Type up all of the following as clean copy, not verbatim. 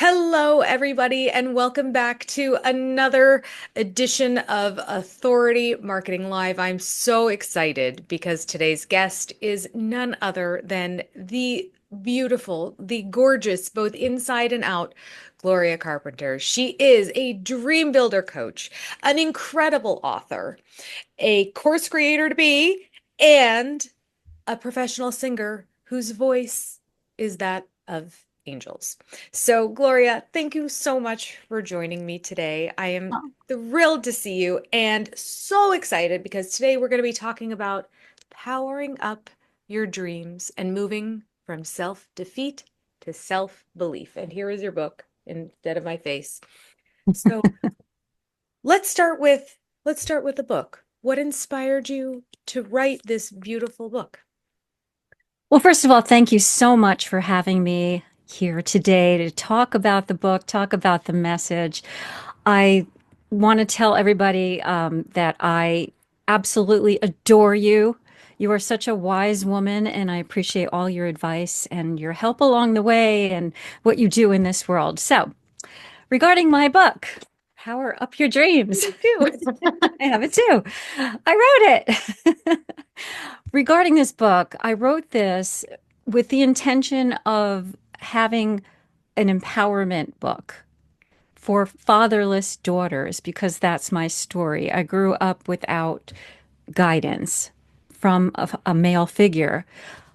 Hello, everybody, and welcome back to another edition of Authority Marketing Live. I'm so excited because today's guest is none other than the beautiful, the gorgeous, both inside and out, Gloria Carpenter. She is a dream builder coach, an incredible author, a course creator to be, and a professional singer whose voice is that of angels. So, Gloria, thank you so much for joining me today. I am Oh, thrilled to see you and so excited because today we're going to be talking about powering up your dreams and moving from self-defeat to self-belief. And here is your book instead of my face. So, let's start with the book. What inspired you to write this beautiful book? well, first of all, thank you so much for having me here today to talk about the book, talk about the message. I want to tell everybody that I absolutely adore you. You are such a wise woman, and I appreciate all your advice and your help along the way and what you do in this world. So, regarding my book, Power Up Your Dreams, You too. I have it too. I wrote it. Regarding this book, I wrote this with the intention of having an empowerment book for fatherless daughters because that's my story. I grew up without guidance from a male figure.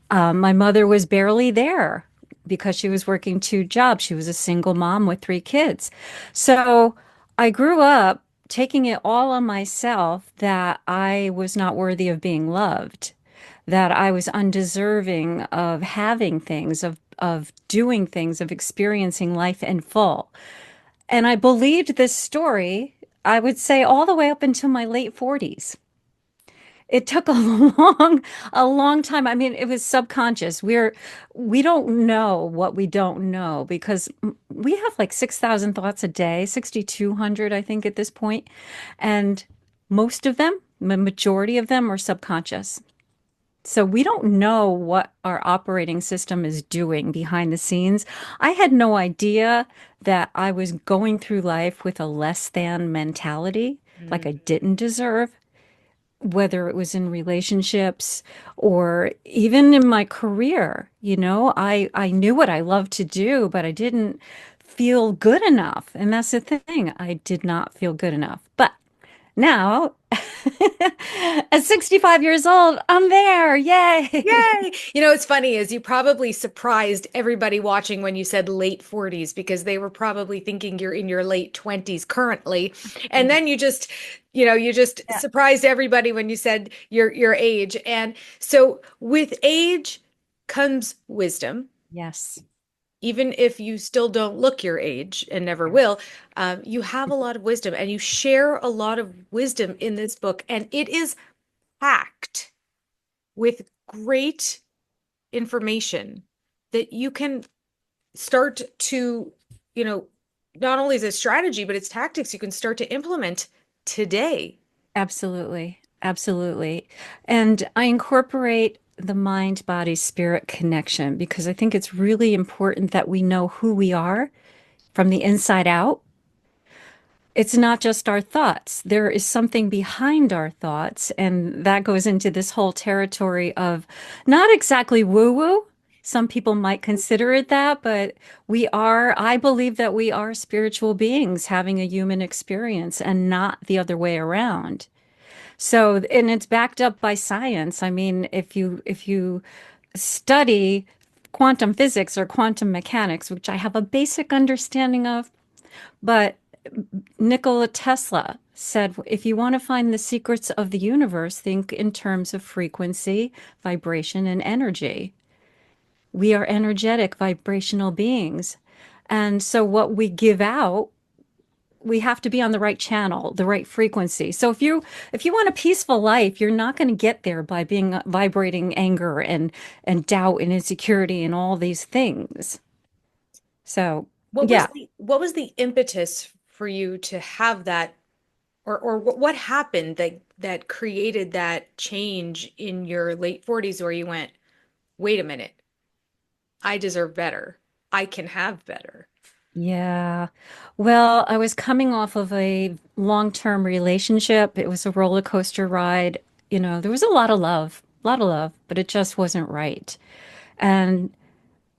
My mother was barely there because she was working two jobs. She was a single mom with three kids. So I grew up taking it all on myself that I was not worthy of being loved, that I was undeserving of having things, of doing things, of experiencing life in full. And I believed this story, I would say all the way up until my late 40s. It took a long time. I mean, it was subconscious. We don't know what we don't know because we have like 6,000 thoughts a day, 6,200, I think, at this point. And most of them, the majority of them are subconscious. So we don't know what our operating system is doing behind the scenes. I had no idea that I was going through life with a less than mentality, like I Mm. didn't deserve, whether it was in relationships or even in my career. I knew what I loved to do, but I didn't feel good enough. And that's the thing. I did not feel good enough. But now, at 65 years old, I'm there. Yay. Yay! It's funny is you probably surprised everybody watching when you said late 40s because they were probably thinking you're in your late 20s currently. And then you just Yeah. surprised everybody when you said your age. And so with age comes wisdom. Yes. Even if you still don't look your age and never Yes. will, you have a lot of wisdom and you share a lot of wisdom in this book. And it is packed with great information that you can start to, you know, not only is it strategy, but it's tactics you can start to implement today. Absolutely. Absolutely. And I incorporate the mind, body, spirit connection because I think it's really important that we know who we are from the inside out. It's not just our thoughts. There is something behind our thoughts. And that goes into this whole territory of not exactly woo-woo. Some people might consider it that, but I believe that we are spiritual beings having a human experience and not the other way around. So, and it's backed up by science. I mean, if you study quantum physics or quantum mechanics, which I have a basic understanding of, but Nikola Tesla said, if you want to find the secrets of the universe, think in terms of frequency, vibration, and energy. We are energetic, vibrational beings. And so what we give out, we have to be on the right channel, the right frequency. So if you want a peaceful life, you're not going to get there by being vibrating anger and doubt and insecurity and all these things. So, What was yeah. the impetus for you to have that, or what happened that created that change in your late 40s where you went, wait a minute, I deserve better. I can have better. Yeah. Well, I was coming off of a long-term relationship. It was a roller coaster ride. There was a lot of love, but it just wasn't right. And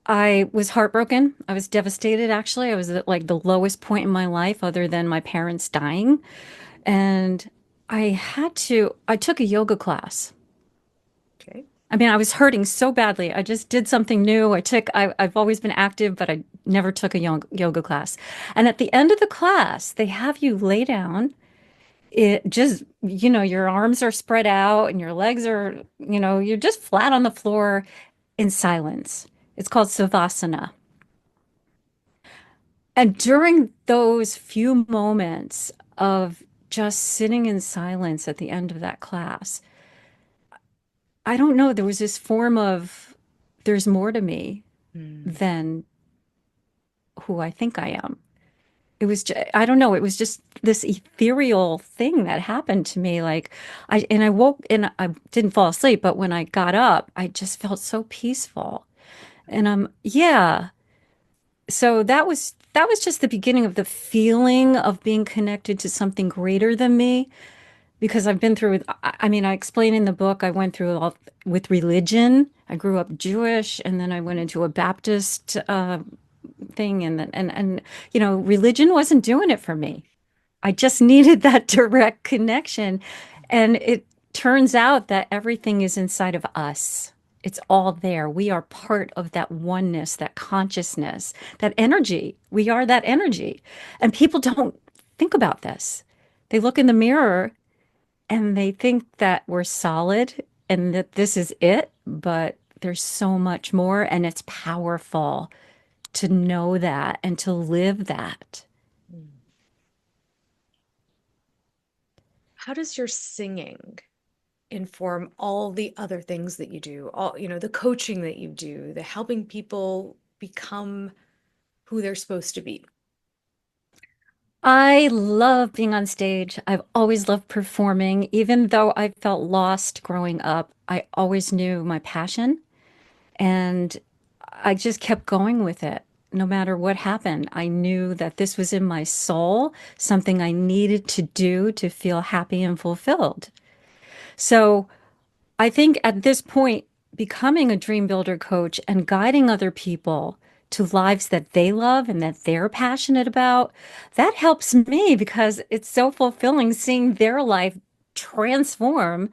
I was heartbroken. I was devastated, actually. I was at like the lowest point in my life other than my parents dying. And I took a yoga class. Okay. I mean, I was hurting so badly. I just did something new. I've always been active, but I never took a yoga class. And at the end of the class, they have you lay down. It just, your arms are spread out and your legs are, you're just flat on the floor in silence. It's called Savasana. And during those few moments of just sitting in silence at the end of that class, I don't know, there was this form of there's more to me Mm. than who I think I am. I don't know, it was just this ethereal thing that happened to me. I woke and I didn't fall asleep, but when I got up, I just felt so peaceful. And yeah. So that was just the beginning of the feeling of being connected to something greater than me because I've been through I mean, I explain in the book I went through all with religion. I grew up Jewish and then I went into a Baptist thing and religion wasn't doing it for me. I just needed that direct connection. And it turns out that everything is inside of us. It's all there. We are part of that oneness, that consciousness, that energy. We are that energy. And people don't think about this. They look in the mirror and they think that we're solid and that this is it, but there's so much more and it's powerful to know that and to live that. Mm. How does your singing inform all the other things that you do? All, the coaching that you do, the helping people become who they're supposed to be. I love being on stage. I've always loved performing. Even though I felt lost growing up, I always knew my passion and I just kept going with it. No matter what happened, I knew that this was in my soul, something I needed to do to feel happy and fulfilled. So I think at this point, becoming a dream builder coach and guiding other people to lives that they love and that they're passionate about, that helps me because it's so fulfilling seeing their life transform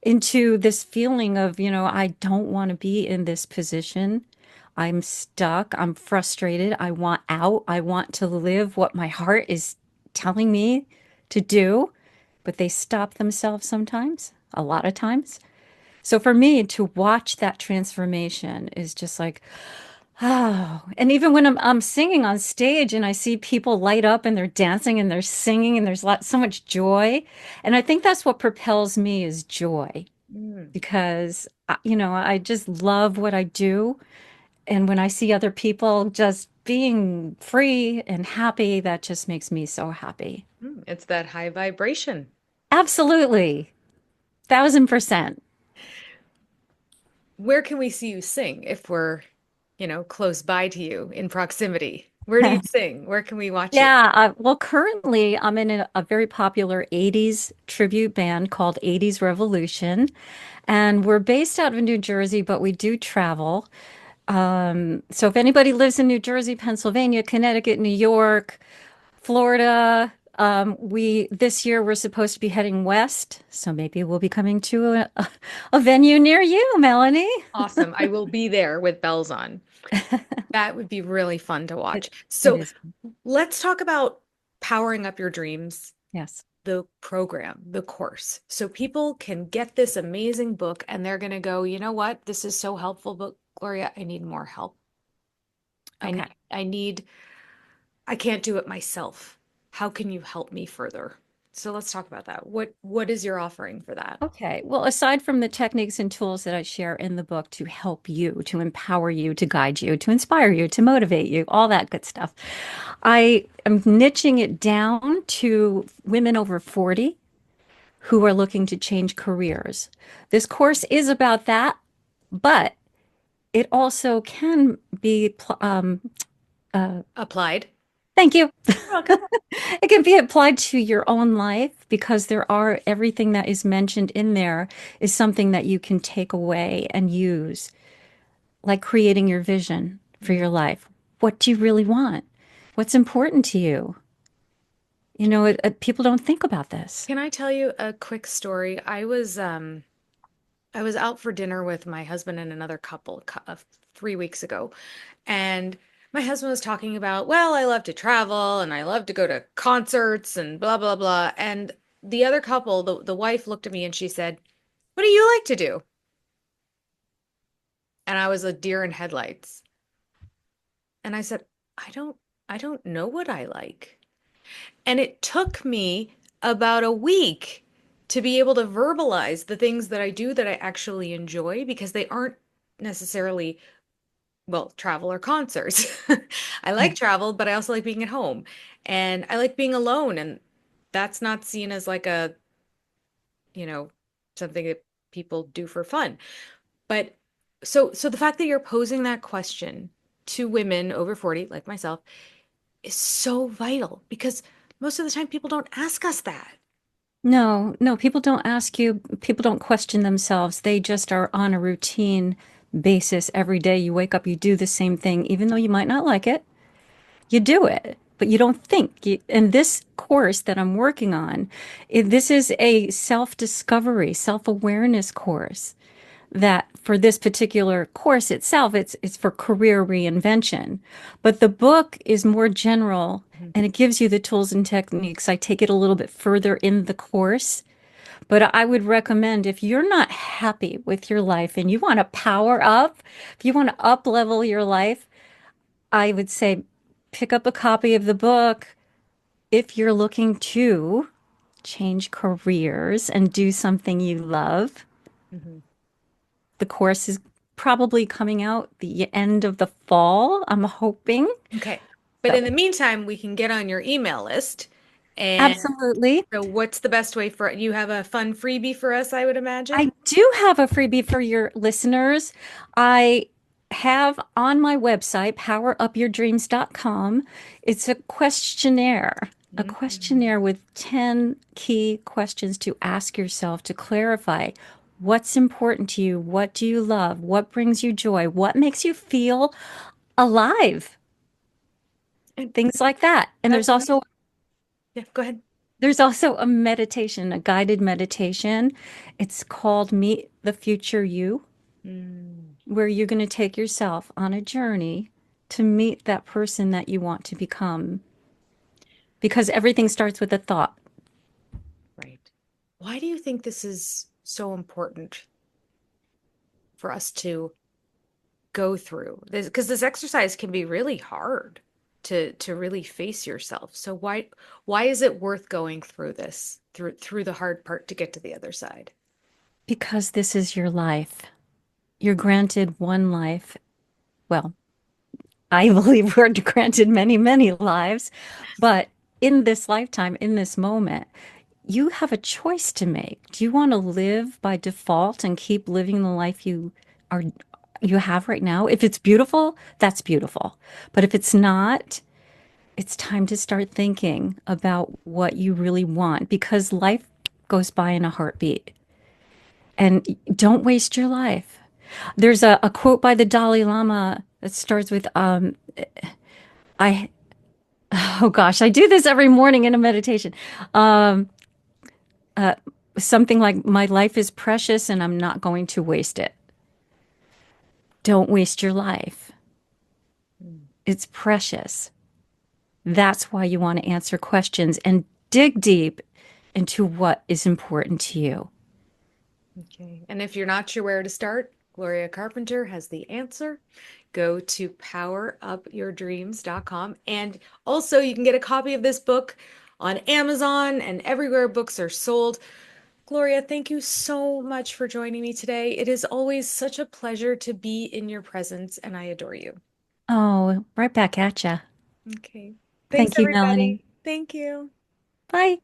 into this feeling of, I don't want to be in this position. I'm stuck. I'm frustrated. I want out. I want to live what my heart is telling me to do, but they stop themselves sometimes, a lot of times. So for me to watch that transformation is just like, oh, and even when I'm singing on stage and I see people light up and they're dancing and they're singing and there's so much joy. And I think that's what propels me is joy Mm, because, I just love what I do. And when I see other people just being free and happy, that just makes me so happy. it's that high vibration. Absolutely. 1000%. Where can we see you sing if we're, close by to you in proximity? Where do you sing? Where can we watch you? Yeah, well, currently I'm in a very popular 80s tribute band called 80s Revolution, and we're based out of New Jersey, but we do travel. So if anybody lives in New Jersey, Pennsylvania, Connecticut, New York, Florida, we this year we're supposed to be heading west, so maybe we'll be coming to a venue near you, Melanie. Awesome. I will be there with bells on. That would be really fun to It watch. it So is. let's talk about powering up your dreams, Yes. the program, the course. So people can get this amazing book and they're going to go, you know what? This is so helpful, but Gloria, I need more help. Okay. I can't do it myself. How can you help me further? So let's talk about that. What is your offering for that? Okay. Well, aside from the techniques and tools that I share in the book to help you, to empower you, to guide you, to inspire you, to motivate you, all that good stuff, I am niching it down to women over 40 who are looking to change careers. This course is about that, but it also can be Applied. Thank you. You're welcome. It can be applied to your own life because everything that is mentioned in there is something that you can take away and use, like creating your vision for Mm. your life. What do you really want? What's important to you? People don't think about this. Can I tell you a quick story? I was out for dinner with my husband and another couple 3 weeks ago, and my husband was talking about, well, I love to travel and I love to go to concerts and blah blah blah. And the other couple, the wife looked at me and she said, "What do you like to do?" And I was a deer in headlights. And I said, "I don't know what I like." And it took me about a week to be able to verbalize the things that I do that I actually enjoy because they aren't necessarily, well, travel or concerts. I like Right. travel, but I also like being at home. And I like being alone. And that's not seen as like a, you know, something that people do for fun. But so the fact that you're posing that question to women over 40, like myself, is so vital because most of the time people don't ask us that. No, no, people don't ask you, people don't question themselves. They just are on a routine basis every day. You wake up, you do the same thing, even though you might not like it. You do it, but you don't think. And this course that I'm working on, this is a self-discovery, self-awareness course that for this particular course itself, it's for career reinvention. But the book is more general Mhm. and it gives you the tools and techniques. I take it a little bit further in the course, but I would recommend if you're not happy with your life and you want to power up, if you want to up level your life, I would say pick up a copy of the book if you're looking to change careers and do something you love. Mhm. The course is probably coming out the end of the fall, I'm hoping. Okay. But So, in the meantime, we can get on your email list. And absolutely. so what's the best way for you have a fun freebie for us, I would imagine? I do have a freebie for your listeners. I have on my website, powerupyourdreams.com, it's a Mhm. questionnaire with 10 key questions to ask yourself to clarify what's important to you, what do you love, what brings you joy, what makes you feel alive, And things like that. And that's amazing. Yeah, go ahead. there's also a meditation, a guided meditation. It's called Meet the Future You, Mm. where you're going to take yourself on a journey to meet that person that you want to become. Because everything starts with a thought. Right. Why do you think this is so important for us to go through this? Because this exercise can be really hard to really face yourself. So why is it worth going through this, through the hard part to get to the other side? Because this is your life. You're granted one life. Well, I believe we're granted many, many lives. But in this lifetime, in this moment, you have a choice to make. Do you want to live by default and keep living the life are you have right now? If it's beautiful, that's beautiful. But if it's not, it's time to start thinking about what you really want because life goes by in a heartbeat. And don't waste your life. There's a quote by the Dalai Lama that starts with I oh gosh, I do this every morning in a meditation. Um, uh, Something like, my life is precious and I'm not going to waste it. Don't waste your life. Mm. It's precious. That's why you want to answer questions and dig deep into what is important to you. Okay. And if you're not sure where to start, Gloria Carpenter has the answer. Go to powerupyourdreams.com. And also, you can get a copy of this book on Amazon and everywhere books are sold. Gloria, thank you so much for joining me today. It is always such a pleasure to be in your presence, and I adore you. Oh, right back at ya. Okay. Thanks, Thank you, Melanie. everybody. Thank you. Bye.